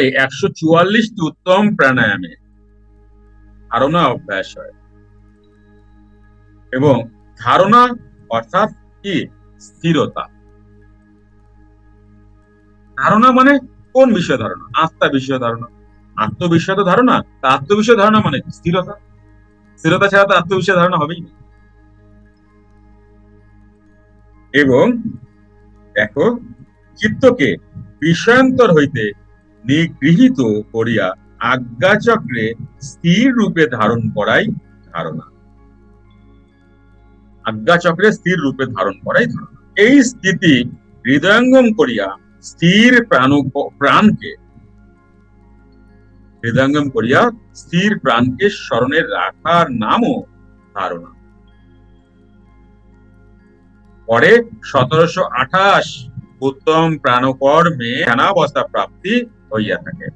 এই 144টি উত্তম প্রাণায়ামে ধারণা অভ্যাস হয় এবং ধারণা অর্থাৎ কি স্থিরতা। ধারণা মানে কোন বিষয় ধারণা? আত্মা বিষয় ধারণা। আত্মবিষয় তো ধারণা, তা আত্মবিষয় ধারণা মানে স্থিরতা। স্থিরতা ছাড়া তো আত্মবিষয় ধারণা হবেই না। এবং দেখো, চিত্তকে বিষয়ান্তর হইতে নিগৃহীত করিয়া আজ্ঞাচক্রে স্থির রূপে ধারণ করাই ধারণা। আজ্ঞাচক্রে স্থির রূপে ধারণ করাই ধারণা। এই স্থিতি হৃদয়ঙ্গম করিয়া স্থির প্রাণকে হৃদয়ঙ্গম করিয়া স্থির প্রাণকে স্মরণে রাখার নামও ধারণা। পরে 1728 উত্তম প্রাণকর্মে ধ্যানাবস্থা প্রাপ্তি হইয়া থাকে।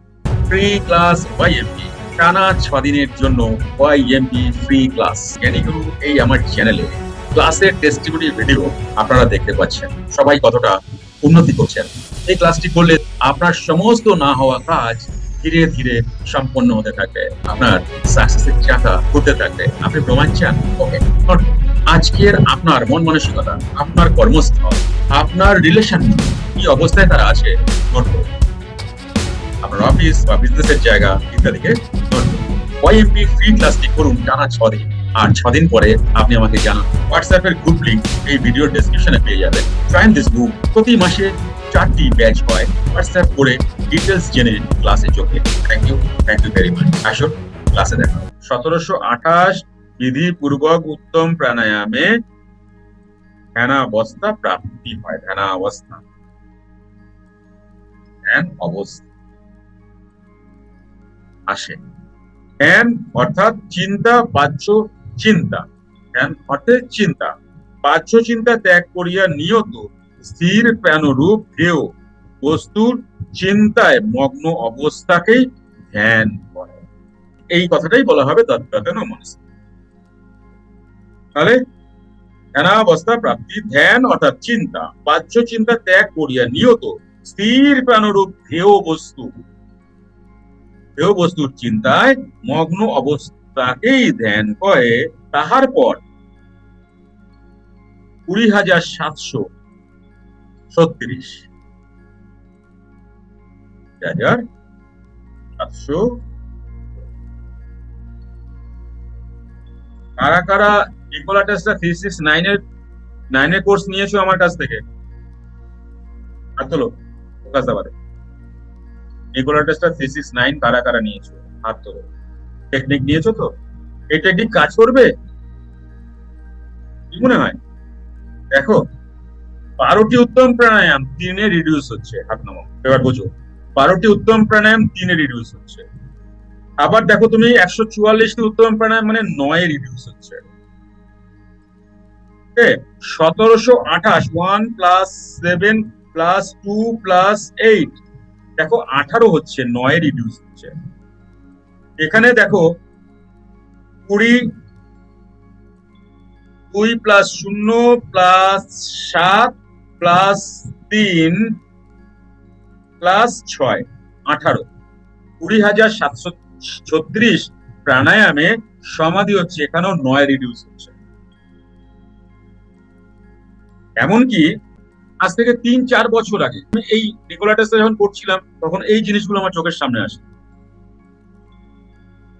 ফ্রি ক্লাস ওয়াইএমপি, টানা 6 দিনের জন্য ওয়াইএমপি ফ্রি ক্লাস জ্ঞানীগুরু এই আমার চ্যানেলে ক্লাসের টেস্টিমনি ভিডিও আপনারা দেখতে পাচ্ছেন। সবাই কতটা উন্নতি করছেন। এই ক্লাসটি করলে আপনার সমস্ত না হওয়া কাজ ধীরে ধীরে সম্পন্ন হতে থাকবে, আপনার সাকসেসের চাকা ঘুরতে থাকবে। আপনি প্রমাণ চান? ওকে। আজকের আপনার মন মানসিকতা, আপনার কর্মস্থল, আপনার রিলেশন কি অবস্থায় তারা আছে নোট করুন। আপনার অফিস বা বিজনেসের জায়গা ইত্যাদিকে নোট করুন। ওয়াইএমপি ফ্রি ক্লাসটি করুন টানা 6 দিন, আর 6 দিন পরে আপনি আমাকে জানান। হোয়াটসঅ্যাপ এর গ্রুপ লিংক এই ভিডিওর ডেসক্রিপশনে পেয়ে যাবেন। Join this group. প্রতি মাসে 4টি ব্যাচ হয়। হোয়াটসঅ্যাপ করে ডিটেলস জেনে ক্লাসে যোগ দিন। Thank you very much. আসুন ক্লাসে দেখা। 1728 বিধিপূর্বক উত্তম প্রাণায়ামে ধ্যানাবস্থা প্রাপ্তি হয়। ধ্যানাবস্থা, ধ্যান অবস্থা আসে। ধ্যান অর্থাৎ চিন্তা, বাহ্য চিন্তা। ধ্যান অর্থে চিন্তা, বাহ্য চিন্তা ত্যাগ করিয়া নিয়ত স্থির প্রাণরূপ ধ্যেয় বস্তুর চিন্তায় মগ্ন অবস্থাকেই ধ্যান বলে। এই কথাটাই বলা হবে তদ্গতেন মনসা। তাহলে ধ্যানাবস্থা প্রাপ্তি, ধ্যান অর্থাৎ চিন্তা, বাহ্য চিন্তা ত্যাগ করিয়া নিয়ত স্থির প্রাণরূপ ধ্যেয় বস্তুর চিন্তায় মগ্ন অবস্থাকেই ধ্যান করে। তাহার পর 20,736 কারা কারা নিকোলা টেসলা থিসিস 9 এর কোর্স নিয়েছো আমার কাছ থেকে? হাত তোলো। ফোকাস দাবারে। নিকোলা টেসলা থিসিস 9 কারা কারা নিয়েছো? হাত তোলো। টেকনিক নিয়েছো তো? এই টেকনিক কাজ করবে কি মনে হয়? দেখো, 12টি উত্তম প্রাণায়াম 3-এ রিডিউস হচ্ছে। হাত নামাও। এবার বোঝো, 12টি উত্তম প্রাণায়াম 3-এ রিডিউস হচ্ছে। আবার দেখো তুমি 144টি উত্তম প্রাণায়াম মানে 9-এ রিডিউস হচ্ছে। 1728 1 + 7 + 2 + 8, দেখো 18 হচ্ছে, 9-এ রিডিউস হচ্ছে। এখানে দেখো 20, 2 + 0 + 7 + 3 + 6, 18। 20,736 প্রাণায়ামে সমাধি হচ্ছে, এখানেও 9 রিডিউস হচ্ছে। এমনকি আজ থেকে 3-4 বছর আগে আমি এই নিকোলা টেসলা যখন পড়ছিলাম তখন এই জিনিসগুলো আমার চোখের সামনে আসে।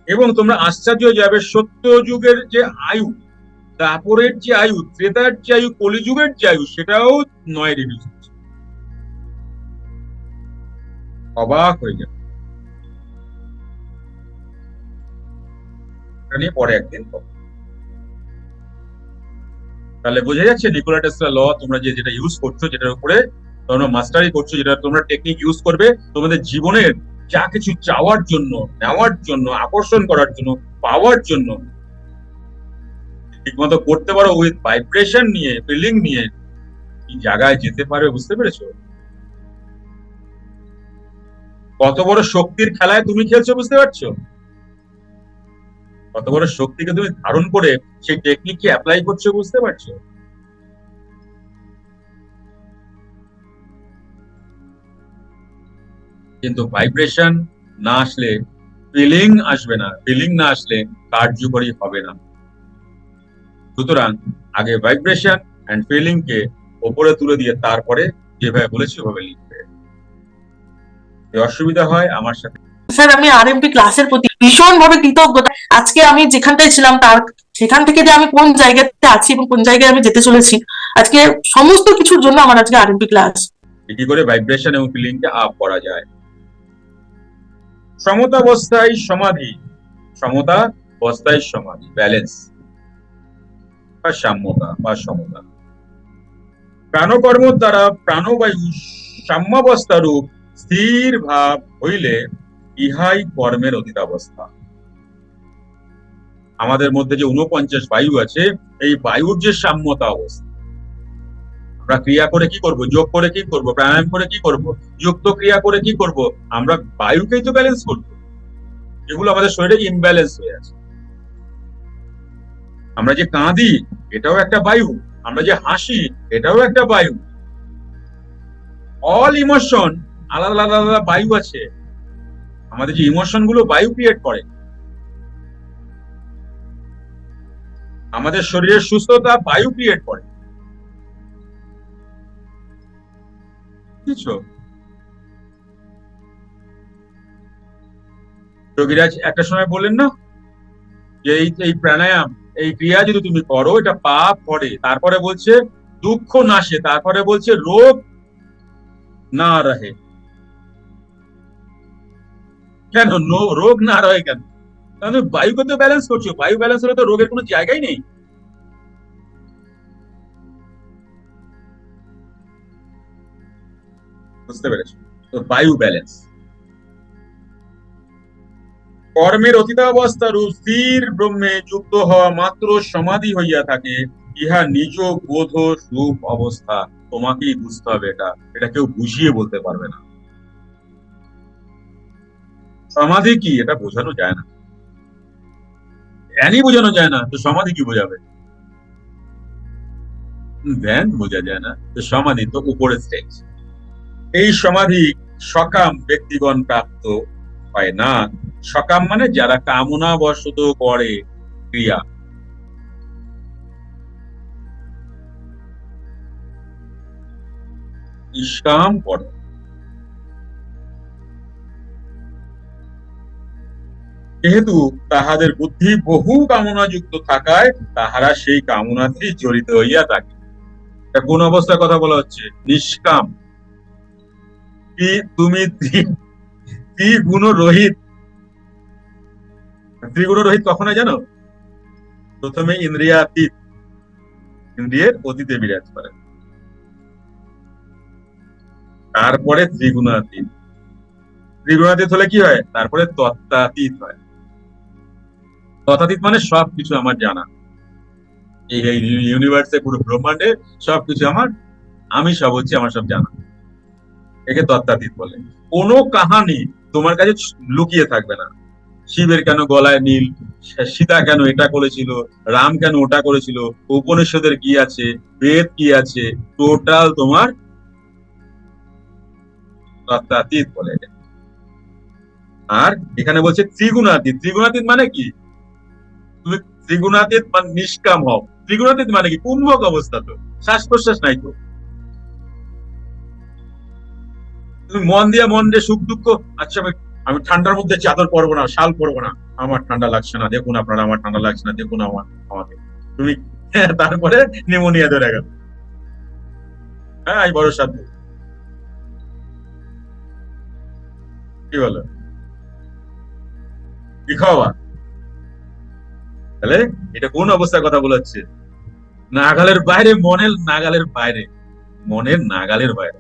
এবং তোমরা আশ্চর্য হয়ে যাবে, সত্য যুগের যে আয়ু, তারপরের যে আয়ু, ত্রেতার যে আয়ু, কলিযুগের যে আয়ু, সেটাও 9 রিডিউস হচ্ছে। অবাক হয়ে যাবে। এটা নিয়ে পরে একদিন। তাহলে বোঝা যাচ্ছে নিকোলা টেসলা ল তোমরা যেটা ইউজ করছো, যেটার উপরে তোমরা মাস্টারি করছো, যেটা তোমরা টেকনিক ইউজ করবে তোমাদের জীবনের যা কিছু চাওয়ার জন্য, নেওয়ার জন্য, আকর্ষণ করার জন্য, পাওয়ার জন্য, ঠিকমতো করতে পারো উইথ ভাইব্রেশন নিয়ে, ফিলিং নিয়ে, এই জায়গায় যেতে পারবে। বুঝতে পেরেছো কত বড় শক্তির খেলায় তুমি খেলছো? বুঝতে পারছো কত বড় শক্তিকে তুমি ধারণ করে সেই টেকনিককে অ্যাপ্লাই করছো? বুঝতে পারছো? কিন্তু ভাইব্রেশন না আসলে ফিলিং আসবে না, ফিলিং না আসলে কার্যকরী হবে না। সুতরাং আগে ভাইব্রেশন এন্ড ফিলিং কে উপরে তুলে দিয়ে তারপরে যেভাবে বলেছি ওভাবে লিখবে। অসুবিধা হয় আমার সাথে। স্যার, আমি আরএমপি ক্লাসের প্রতি ভীষণ ভাবে কৃতজ্ঞতা। আজকে আমি যেখানটায় ছিলাম তার সেখান থেকে যে আমি কোন জায়গাতে আছি এবং কোন জায়গায় আমি যেতে চলেছি, আজকে সমস্ত কিছুর জন্য আমার আজকে আরএমপি ক্লাস। কি করে ভাইব্রেশন এবং ফিলিং কে আপ করা যায়। সমতাবস্থায় সমাধি, সমতা অবস্থায় সমাধি, ব্যালেন্স বা সাম্যতা বা সমতা। প্রাণকর্ম দ্বারা প্রাণবায়ু সাম্যাবস্থা রূপ স্থির ভাব হইলে ইহাই কর্মের অতীতাবস্থা। আমাদের মধ্যে যে 49 বায়ু আছে, এই বায়ুর যে সাম্যতা অবস্থা, আমরা ক্রিয়া করে কি করব, যোগ করে কি করব, প্রাণায়াম করে কি করব, যুক্ত ক্রিয়া করে কি করব, আমরা বায়ুকেই তো ব্যালেন্স করব। এগুলো আমাদের শরীরে ইমব্যালেন্স হয়ে আছে। আমরা যে কাঁদি এটাও একটা বায়ু, আমরা যে হাসি এটাও একটা বায়ু। অল ইমোশন আলাদা আলাদা আলাদা বায়ু আছে। আমাদের যে ইমোশন গুলো বায়ু ক্রিয়েট করে। আমাদের শরীরের সুস্থতা বায়ু ক্রিয়েট করে। বুঝছো? যোগীরাজ একটা সময় বললেন না যে এই প্রাণায়াম, এই ক্রিয়া যদি তুমি করো এটা পাপ করে, তারপরে বলছে দুঃখ নাশে, তারপরে বলছে রোগ না রহে। কেন রোগ না রহে কেন? কারণ বায়ুকে তো ব্যালেন্স করছো, বায়ু ব্যালেন্স হলে তো রোগের কোনো জায়গাই নেই। বুঝতে পেরেছো? তো বায়ু ব্যালেন্স। কর্মের অতীতাবস্থা রূপ স্থির ব্রহ্মে যুক্ত হওয়া মাত্র সমাধি হইয়া থাকে, ইহা নিজ বোধ রূপ অবস্থা। তোমাকেই বুঝতে হবে, এটা কেউ বুঝিয়ে বলতে পারবে না। সমাধি কি এটা বোঝানো যায় না, ধ্যানই বোঝানো যায় না, তো সমাধি কি বোঝাবে? ধ্যান বোঝা যায় না, তো সমাধি তো উপরের স্টেজ। এই সমাধি সকাম ব্যক্তিগণ প্রাপ্ত হয় না। সকাম মানে যারা কামনা বশত করে ক্রিয়া। নিষ্কাম করে। যেহেতু তাহাদের বুদ্ধি বহু কামনা যুক্ত থাকায় তাহারা সেই কামনাতেই জড়িত হইয়া থাকে। কোন অবস্থার কথা বলা হচ্ছে? নিষ্কাম। কি তুমি ত্রিগুণ রহিত। ত্রিগুণ রহিত কখন হয় জানো? প্রথমে ইন্দ্রিয়াতীত, ইন্দ্রিয়ের অতীতে বিরাজ করে, তারপরে ত্রিগুণাতীত। ত্রিগুণাতীত হলে কি হয়? তারপরে তত্ত্বাতীত হয়। তত্ত্বাতীত মানে সবকিছু আমার জানা, এই ইউনিভার্সে পুরো ব্রহ্মাণ্ডে সবকিছু আমার, আমি সব হচ্ছে আমার সব জানা। একে তত্ত্বাতীত বলে। কোনো কাহানি তোমার কাছে লুকিয়ে থাকবে না। শিবের কেন গলায় নীল, সীতা কেন এটা করেছিল, রাম কেন ওটা করেছিল, উপনিষদের কি আছে, বেদ কি আছে, টোটাল তোমার তত্ত্বাতীত বলে। আর এখানে বলছে ত্রিগুণাতীত। ত্রিগুণাতীত মানে কি? তুমি ত্রিগুণাতীত মানে নিষ্কাম হও। ত্রিগুণাতীত মানে কি? কুম্ভক অবস্থা, তো শ্বাস প্রশ্বাস নাই তো। তুমি মন দিয়ে সুখ দুঃখ, আচ্ছা আমি ঠান্ডার মধ্যে চাদর পরবো না, শাল পরবো না, আমার ঠান্ডা লাগছে না, দেখুন আপনারা আমার ঠান্ডা লাগছে না, দেখুন আমাকে তুমি তারপরে নিউমোনিয়া ধরে গেল। হ্যাঁ, এই বড় সাধ্য। কি বলো? কি খাওয়া? তাহলে এটা কোন অবস্থার কথা বলা হচ্ছে? নাগালের বাইরে, মনের নাগালের বাইরে, মনের নাগালের বাইরে।